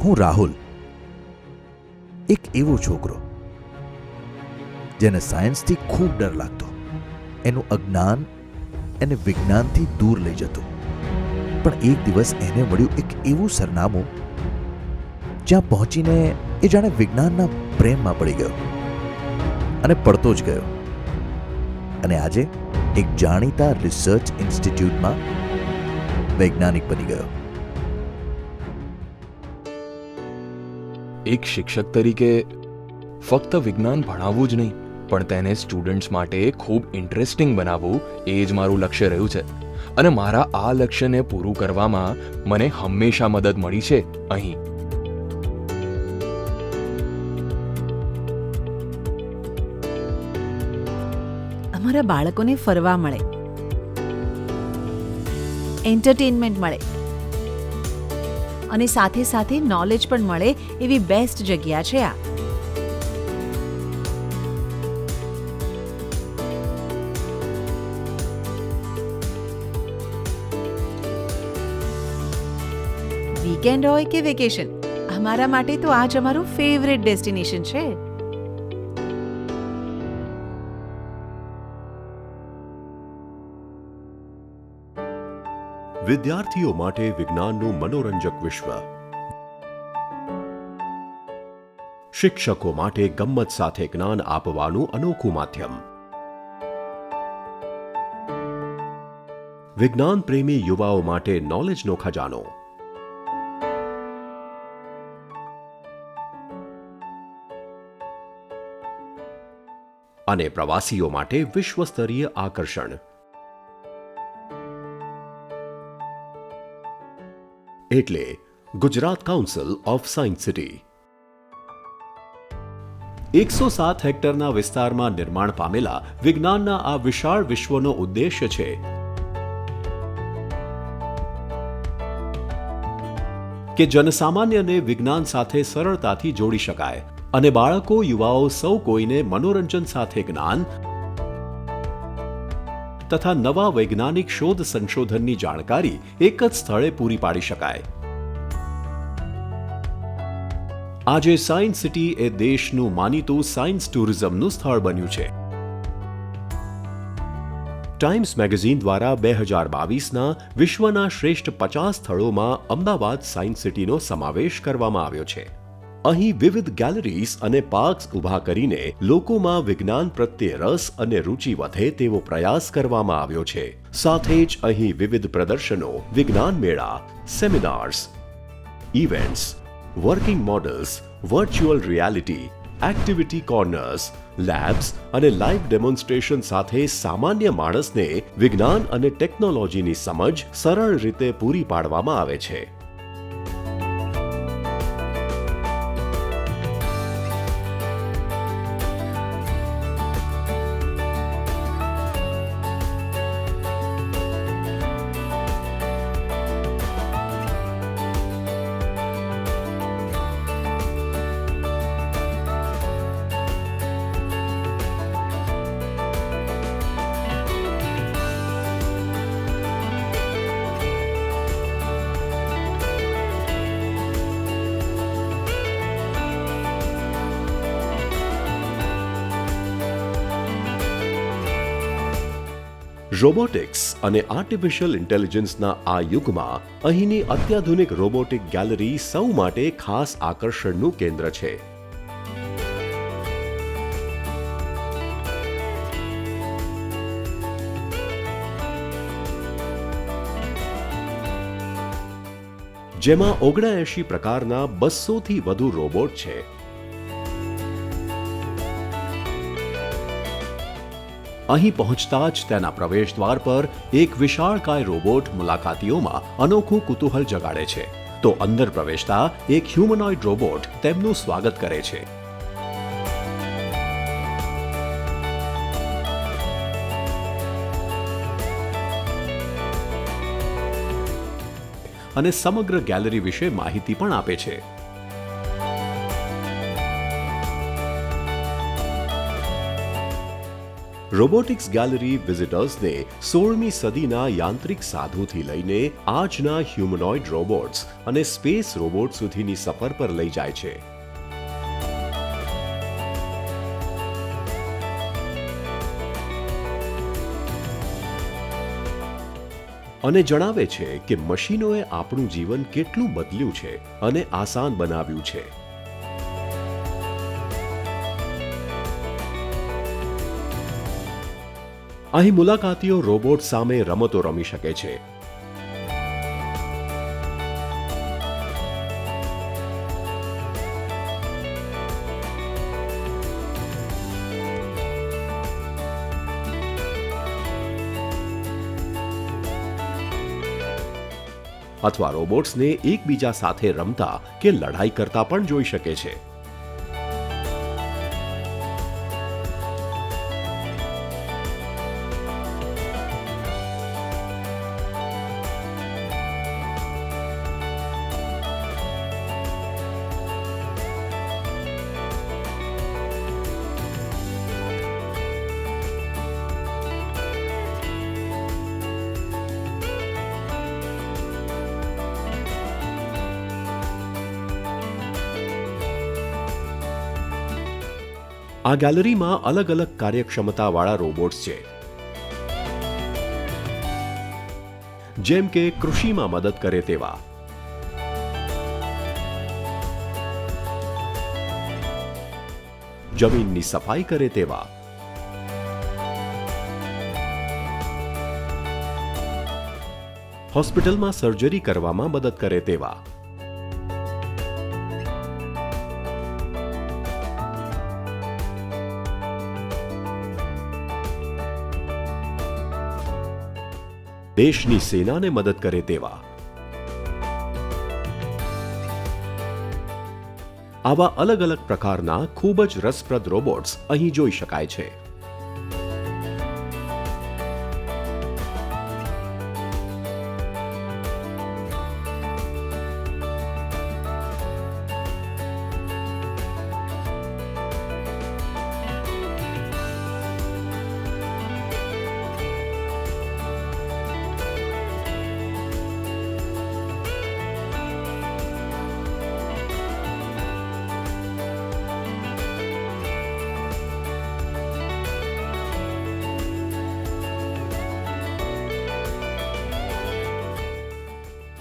હું રાહુલ, એક એવો છોકરો જેને સાયન્સથી ખૂબ ડર લાગતો. એનું અજ્ઞાન એને વિજ્ઞાનથી દૂર લઈ જતું. પણ એક દિવસ એને મળ્યું એક એવું સરનામું જ્યાં પહોંચીને એ જાણે વિજ્ઞાનના પ્રેમમાં પડી ગયો અને પડતો જ ગયો. અને આજે એક જાણીતા રિસર્ચ ઇન્સ્ટિટ્યૂટમાં વૈજ્ઞાનિક બની ગયો. એક શિક્ષક તરીકે ફક્ત વિજ્ઞાન ભણાવવું જ નહીં, પણ તેને સ્ટુડન્ટ્સ માટે ખૂબ ઇન્ટરેસ્ટિંગ બનાવવું એ જ મારું લક્ષ્ય રહ્યું છે. અને મારા આ લક્ષ્યને પૂરું કરવામાં મને હંમેશા મદદ મળી છે અહીં. અમારા બાળકોને ફરવા મળે, એન્ટરટેનમેન્ટ મળે અને સાથે સાથે નોલેજ પણ મળે એવી બેસ્ટ જગ્યા છે આ. વીકેન્ડ હોય કે વેકેશન, અમારા માટે તો આ જ અમારું ફેવરેટ ડેસ્ટિનેશન છે. વિદ્યાર્થીઓ માટે વિજ્ઞાનનું મનોરંજક વિશ્વ, શિક્ષકો માટે ગમ્મત સાથે જ્ઞાન આપવાનું અનોખું માધ્યમ, વિજ્ઞાન પ્રેમી યુવાઓ માટે નોલેજનો ખજાનો, અને પ્રવાસીઓ માટે વિશ્વસ્તરીય આકર્ષણ. એટલે Gujarat council of science city 107 હેક્ટરના વિસ્તારમાં નિર્માણ પામેલા વિજ્ઞાનના આ વિશાળ વિશ્વનો ઉદ્દેશ્ય છે કે જનસામાન્યને વિજ્ઞાન સાથે સરળતાથી જોડી શકાય અને બાળકો, યુવાઓ સૌ કોઈને મનોરંજન સાથે જ્ઞાન તથા નવા વૈજ્ઞાનિક શોધ સંશોધનની જાણકારી એક જ સ્થળે પૂરી પાડી શકાય. આજે સાયન્સ સિટી એ દેશનું માનીતું સાયન્સ ટુરિઝમનું સ્થળ બન્યું છે. ટાઈમ્સ મેગેઝિન દ્વારા 2022ના વિશ્વના શ્રેષ્ઠ 50 સ્થળોમાં અમદાવાદ સાયન્સ સિટીનો સમાવેશ કરવામાં આવ્યો છે. અહીં વિવિધ ગેલેરીઝ અને પાર્ક્સ ઊભા કરીને લોકોમાં વિજ્ઞાન પ્રત્યે રસ અને રુચિ વધે તેવો પ્રયાસ કરવામાં આવ્યો છે. સાથે જ અહીં વિવિધ પ્રદર્શનો, વિજ્ઞાન મેળા, seminars, events, working models, virtual reality, activity corners, labs અને લાઇવ ડેમોન્સ્ટ્રેશન સાથે સામાન્ય માણસને વિજ્ઞાન અને ટેકનોલોજીની સમજ સરળ રીતે પૂરી પાડવામાં આવે છે. રોબોટિક્સ અને આર્ટિફિશિયલ ઇન્ટેલિજન્સના આ યુગમાં અહીંની અત્યાધુનિક રોબોટિક ગેલેરી સૌ માટે ખાસ આકર્ષણનું કેન્દ્ર છે. જેમાં 79 પ્રકારના 200થી વધુ રોબોટ છે. અહીં પહોંચતા જ તેના પ્રવેશદ્વાર પર એક વિશાળકાય રોબોટ મુલાકાતીઓમાં અનોખું કુતૂહલ જગાડે છે. તો અંદર પ્રવેશતા એક હ્યુમનોઇડ રોબોટ તેમનું સ્વાગત કરે છે. અને સમગ્ર ગેલેરી વિશે માહિતી પણ આપે છે. રોબોટિક્સ ગેલેરી વિઝિટર્સને 16મી સદીના યાંત્રિક સાધુથી લઈને આજના હ્યુમનોઇડ રોબોટ્સ અને સ્પેસ રોબોટ સુધીની સફર પર લઈ જાય છે. અને જણાવે છે કે મશીનોએ આપણું જીવન કેટલું બદલ્યું છે અને આસાન બનાવ્યું છે. અહીં મુલાકાતીઓ રોબોટ સામે રમતો રમી શકે છે. અથવા રોબોટ્સને એકબીજા સાથે રમતા કે લડાઈ કરતા પણ જોઈ શકે છે. આ ગેલેરીમાં અલગ અલગ કાર્યક્ષમતાવાળા રોબોટ્સ છે, જેમ કે કૃષિમાં મદદ કરે તેવા, જમીનની સફાઈ કરે તેવા, હોસ્પિટલમાં સર્જરી કરવામાં મદદ કરે તેવા, દેશની સેનાને મદદ કરે તેવા. આવા અલગ અલગ પ્રકારના ખૂબ જ રસપ્રદ રોબોટ્સ અહીં જોઈ શકાય છે.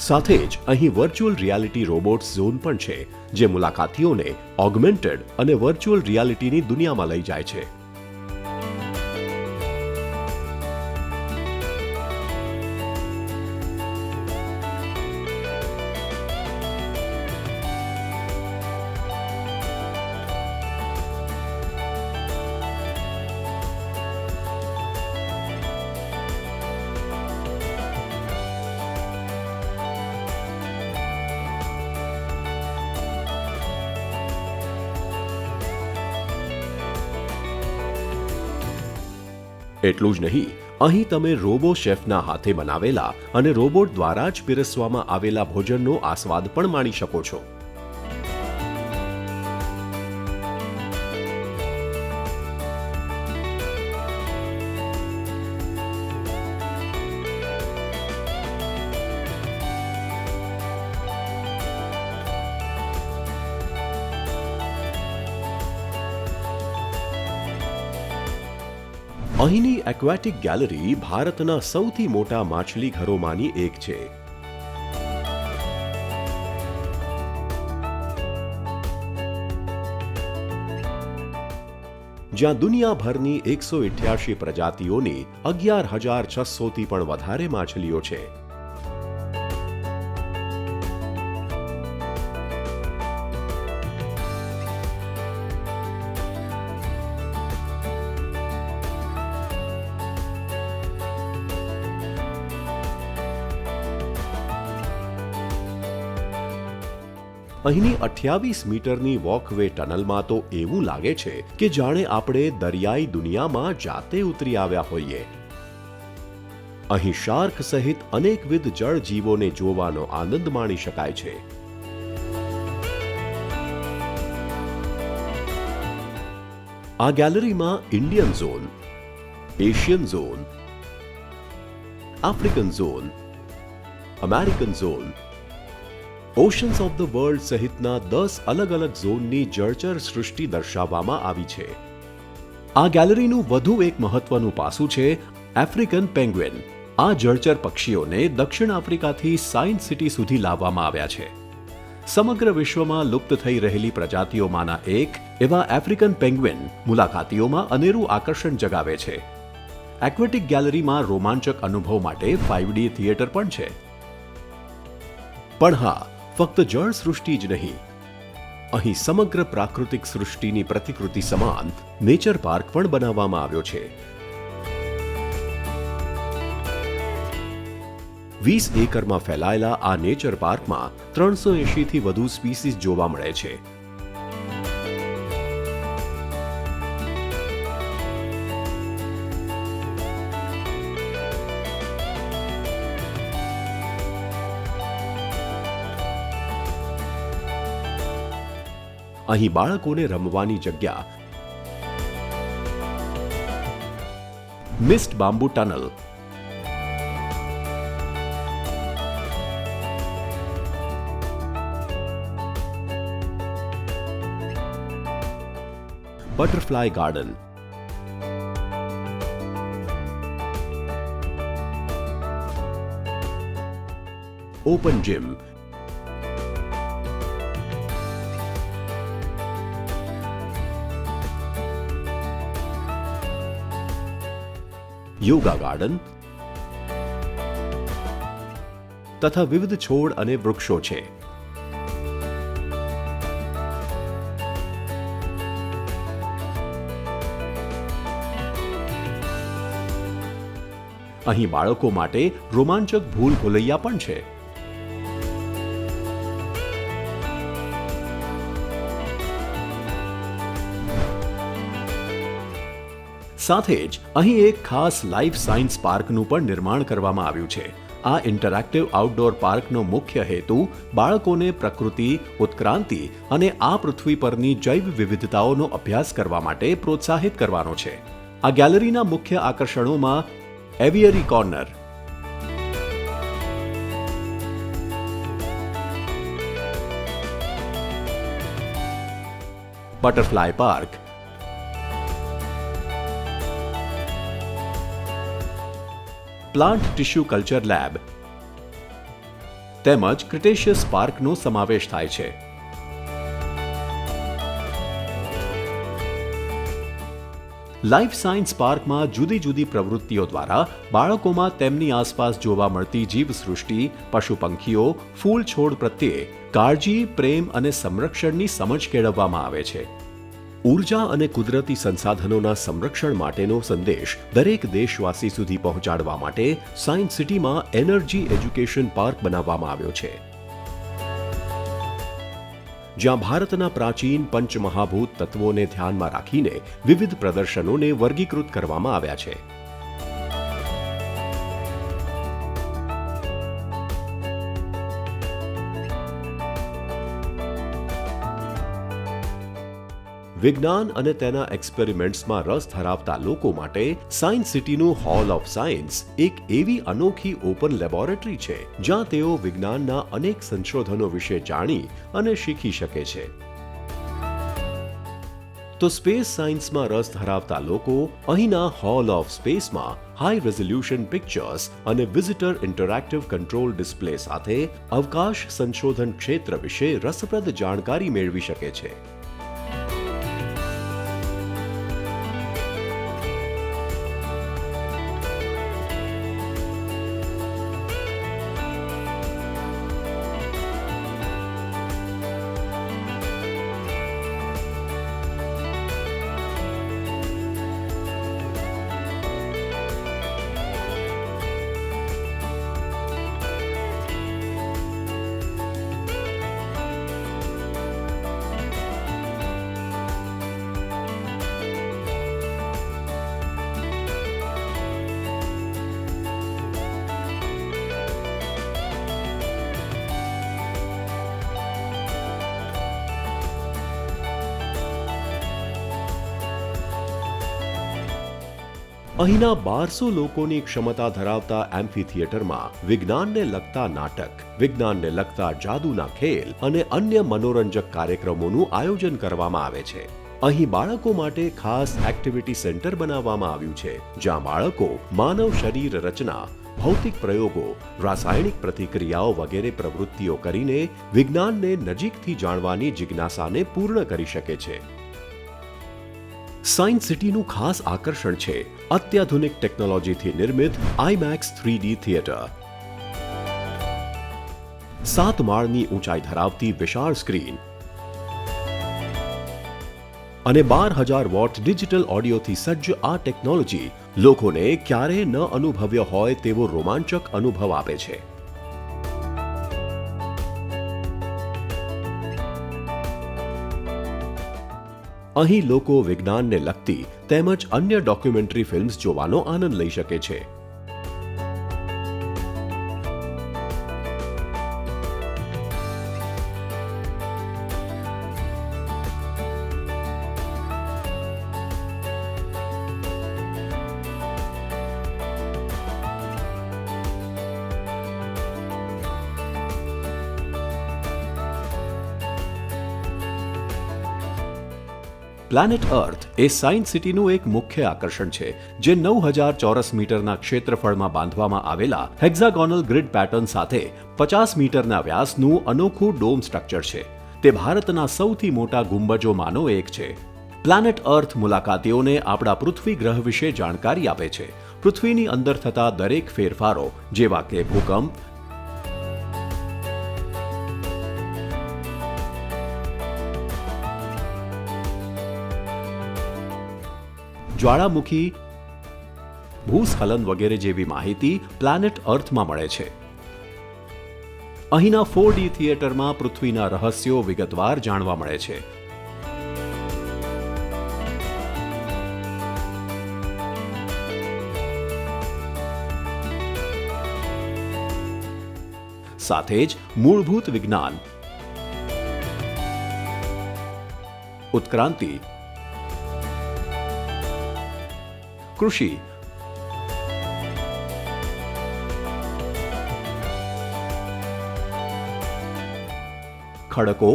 સાથે જ અહીં વર્ચ્યુઅલ રિયાલિટી રોબોટ્સ ઝોન પણ છે, જે મુલાકાતીઓને ઓગમેન્ટેડ અને વર્ચ્યુઅલ રિયાલિટીની દુનિયામાં લઈ જાય છે. એટલું જ નહીં, અહીં તમે રોબો શેફના હાથે બનાવેલા અને રોબોટ દ્વારા જ પીરસવામાં આવેલા ભોજનનો આસ્વાદ પણ માણી શકો છો. અહીંની એક્વેટિક ગેલેરી ભારતના સૌથી મોટા માછલી ઘરોમાંની એક છે. જ્યાં દુનિયાભરની 188 પ્રજાતિઓની 11,600થી પણ વધારે માછલીઓ છે. અહીંની 28 મીટરની વોકવે ટનલમાં તો એવું લાગે છે કે જાણે આપણે દરિયાઈ દુનિયામાં જાતે ઉતરી આવ્યા હોઈએ. અહીં શાર્ક સહિત અનેકવિધ જળજીવોને જોવાનો આનંદ માણી શકાય છે. આ ગેલેરીમાં Indian zone, Asian zone, African zone, American zone, Ocean's of the world સહિતના 10 અલગ અલગ ઝોનની જળચર સૃષ્ટિ દર્શાવવામાં આવી છે. આ ગેલેરીનું વધુ એક મહત્વનું પાસું છે આફ્રિકન પેંગ્વિન. આ જળચર પક્ષીઓને દક્ષિણ આફ્રિકાથી સાયન્સ સિટી સુધી લાવવામાં આવ્યા છે. સમગ્ર વિશ્વમાં લુપ્ત થઈ રહેલી પ્રજાતિઓમાંના એક એવા આફ્રિકન પેંગ્વિન મુલાકાતીઓમાં અનેરું આકર્ષણ જગાવે છે. એક્વેટિક ગેલેરીમાં રોમાંચક અનુભવ માટે 5D થિયેટર પણ છે. પણ હા, ફક્ત જળ સૃષ્ટિ જ નહીં, અહીં સમગ્ર પ્રાકૃતિક સૃષ્ટિની પ્રતિકૃતિ સમાન નેચર પાર્ક પણ બનાવવામાં આવ્યો છે. 20 એકરમાં ફેલાયેલા આ નેચર પાર્કમાં 380 થી વધુ સ્પીસીઝ જોવા મળે છે. અહીં બાળકોને રમવાની જગ્યા, mist bamboo tunnel, butterfly garden, open gym, yoga garden તથા વિવિધ છોડ અને વૃક્ષો છે. અહીં બાળકો માટે રોમાંચક ભૂલ ભૂલૈયા પણ છે. સાથે જ અહીં એક ખાસ લાઈફ સાયન્સ પાર્કનું પણ નિર્માણ કરવામાં આવ્યું છે. આ ઇન્ટરેક્ટિવ આઉટડોર પાર્કનો મુખ્ય હેતુ બાળકોને પ્રકૃતિ, ઉત્ક્રાંતિ અને આ પૃથ્વી પરની જૈવ વિવિધતાઓનો અભ્યાસ કરવા માટે પ્રોત્સાહિત કરવાનો છે. આ ગેલેરીના મુખ્ય આકર્ષણોમાં aviary corner, butterfly park, plant tissue culture lab તેમજ ક્રિટેશિયસ પાર્કનો સમાવેશ થાય છે. લાઈફ સાયન્સ પાર્કમાં જુદી જુદી પ્રવૃત્તિઓ દ્વારા બાળકોમાં તેમની આસપાસ જોવા મળતી જીવસૃષ્ટિ, પશુ પંખીઓ, ફૂલ છોડ પ્રત્યે કાળજી, પ્રેમ અને સંરક્ષણની સમજ કેળવવામાં આવે છે. ઉર્જા અને કુદરતી સંસાધનોના સંરક્ષણ માટેનો સંદેશ દરેક દેશવાસી સુધી પહોંચાડવા માટે સાયન્સ સિટીમાં એનર્જી એજ્યુકેશન પાર્ક બનાવવામાં આવ્યો છે, જ્યાં ભારતના પ્રાચીન પંચમહાભૂત તત્વોને ધ્યાનમાં રાખીને વિવિધ પ્રદર્શનોને વર્ગીકૃત કરવામાં આવ્યા છે. વિજ્ઞાન અને તેના એક્સપેરિમેન્ટ્સમાં રસ ધરાવતા લોકો માટે સાયન્સ સિટીનું હોલ ઓફ સાયન્સ એક એવી અનોખી ઓપન લેબોરેટરી છે જ્યાં તેઓ વિજ્ઞાનના અનેક સંશોધનો વિશે જાણી અને શીખી શકે છે. તો સ્પેસ સાયન્સમાં રસ ધરાવતા લોકો અહીંના હોલ ઓફ સ્પેસમાં હાઈ રેઝોલ્યુશન પિક્ચર્સ અને વિઝિટર ઇન્ટરેક્ટિવ કંટ્રોલ ડિસ્પ્લે સાથે અવકાશ સંશોધન ક્ષેત્ર વિશે રસપ્રદ જાણકારી મેળવી શકે છે. અહીંના 1200 લોકોની ક્ષમતા ધરાવતા એમ્ફી થિયેટરમાં વિજ્ઞાનને લગતા નાટક, વિજ્ઞાનને લગતા જાદુના ખેલ અને અન્ય મનોરંજક કાર્યક્રમોનું આયોજન કરવામાં આવે છે. અહીં બાળકો માટે ખાસ એક્ટિવિટી સેન્ટર બનાવવામાં આવ્યું છે, જ્યાં બાળકો માનવ શરીર રચના, ભૌતિક પ્રયોગો, રાસાયણિક પ્રતિક્રિયાઓ વગેરે પ્રવૃત્તિઓ કરીને વિજ્ઞાનને નજીકથી જાણવાની જિજ્ઞાસાને પૂર્ણ કરી શકે છે. સાયન્સ સિટીનું ખાસ આકર્ષણ છે અત્યાધુનિક ટેકનોલોજીથી નિર્મિત IMAX 3D થિયેટર. 7 માળની ઊંચાઈ ધરાવતી વિશાળ સ્ક્રીન અને 12,000 વોટ ડિજિટલ ઓડિયોથી સજ્જ આ ટેકનોલોજી લોકોને ક્યારેય ન અનુભવ્યો હોય તેવો રોમાંચક અનુભવ આપે છે. અહીં લોકો વિજ્ઞાનને લગતી તેમજ અન્ય ડોક્યુમેન્ટરી ફિલ્મ્સ જોવાનો આનંદ લઈ શકે છે. પ્લાનેટ અર્થ એ સાયન્સ સિટીનું એક મુખ્ય આકર્ષણ છે, જે 9,000 ચોરસ મીટરના ક્ષેત્રફળમાં બાંધવામાં આવેલા હેક્ઝાગોનલ ગ્રીડ પેટર્ન સાથે 50 મીટરના વ્યાસનું અનોખું ડોમ સ્ટ્રક્ચર છે. તે ભારતના સૌથી મોટા ગુંબજોમાંનો એક છે. પ્લાનેટ અર્થ મુલાકાતીઓને આપણા પૃથ્વી ગ્રહ વિશે જાણકારી આપે છે. પૃથ્વીની અંદર થતા દરેક ફેરફારો, જેવા કે ભૂકંપ, જ્વાળામુખી, ભૂસ્ખલન વગેરે જેવી માહિતી પ્લાનેટ અર્થમાં મળે છે. અહીંના 4D થિયેટરમાં પૃથ્વીના રહસ્યો વિગતવાર જાણવા મળે છે. સાથે જ મૂળભૂત વિજ્ઞાન, ઉત્ક્રાંતિ, કૃષિ, ખડકો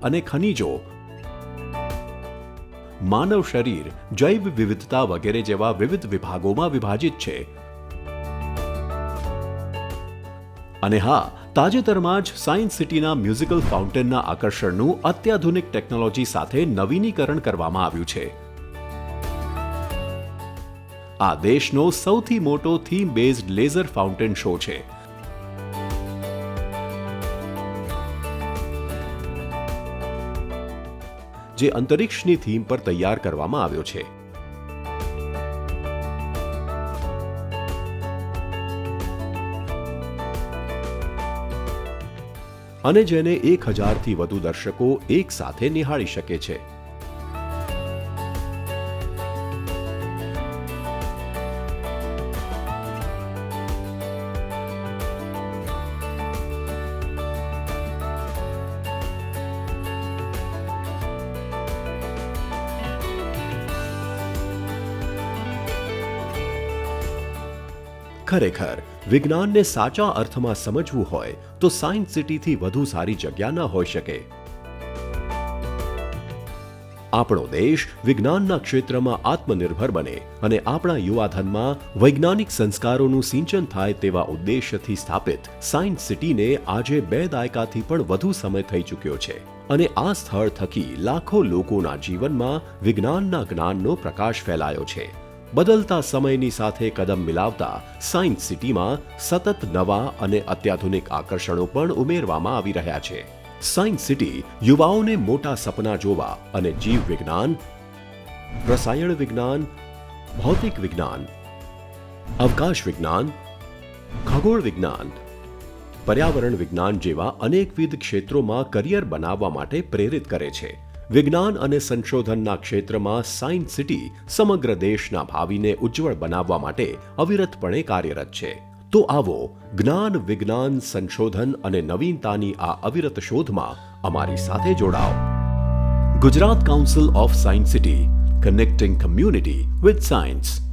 અને ખનિજો, માનવ શરીર, જૈવ વિવિધતા વગેરે જેવા વિવિધ વિભાગોમાં વિભાજિત છે. અને હા, તાજેતરમાં જ સાયન્સ સિટીના મ્યુઝિકલ ફાઉન્ટેનના આકર્ષણનું અત્યાધુનિક ટેકનોલોજી સાથે નવીનીકરણ કરવામાં આવ્યું છે. આ દેશનો સૌથી મોટો theme based laser fountain show છે. જે અંતરિક્ષની થીમ પર તૈયાર કરવામાં આવ્યો છે. અને જેને 1,000થી વધુ દર્શકો એક સાથે નિહાળી શકે છે. ખરેખર વિજ્ઞાનને સાચા અર્થમાં સમજવું હોય તો સાયન્સ સિટીથી વધુ સારી જગ્યા ન હોઈ શકે. આપણો દેશ વિજ્ઞાનના ક્ષેત્રમાં આત્મનિર્ભર બને અને આપણા યુવાધનમાં વૈજ્ઞાનિક સંસ્કારોનું સિંચન થાય તેવા ઉદ્દેશ્યથી સ્થાપિત સાયન્સ સિટીને આજે 2 દાયકાથી પણ વધુ સમય થઈ ચૂક્યો છે. અને આ સ્થળ થકી લાખો લોકોના જીવનમાં વિજ્ઞાનના જ્ઞાનનો પ્રકાશ ફેલાયો છે. બદલતા સમયની સાથે કદમ મિલાવતા સાયન્સ સિટીમાં સતત નવા અને અત્યાધુનિક આકર્ષણો પણ ઉમેરવામાં આવી રહ્યા છે. સાયન્સ સિટી યુવાઓને મોટા સપના જોવા અને જીવ વિજ્ઞાન, રસાયણ વિજ્ઞાન, ભૌતિક વિજ્ઞાન, અવકાશ વિજ્ઞાન, ખગોળ વિજ્ઞાન, પર્યાવરણ વિજ્ઞાન જેવા અનેકવિધ ક્ષેત્રોમાં કરિયર બનાવવા માટે પ્રેરિત કરે છે. વિજ્ઞાન અને સંશોધનના ક્ષેત્રમાં સાયન્સ સિટી સમગ્ર દેશના ભાવિને ઉજ્જવળ બનાવવા માટે અવિરતપણે કાર્યરત છે. તો આવો જ્ઞાન, વિજ્ઞાન, સંશોધન અને નવીનતાની આ અવિરત શોધમાં અમારી સાથે જોડાઓ. Gujarat council of science city, connecting community with science.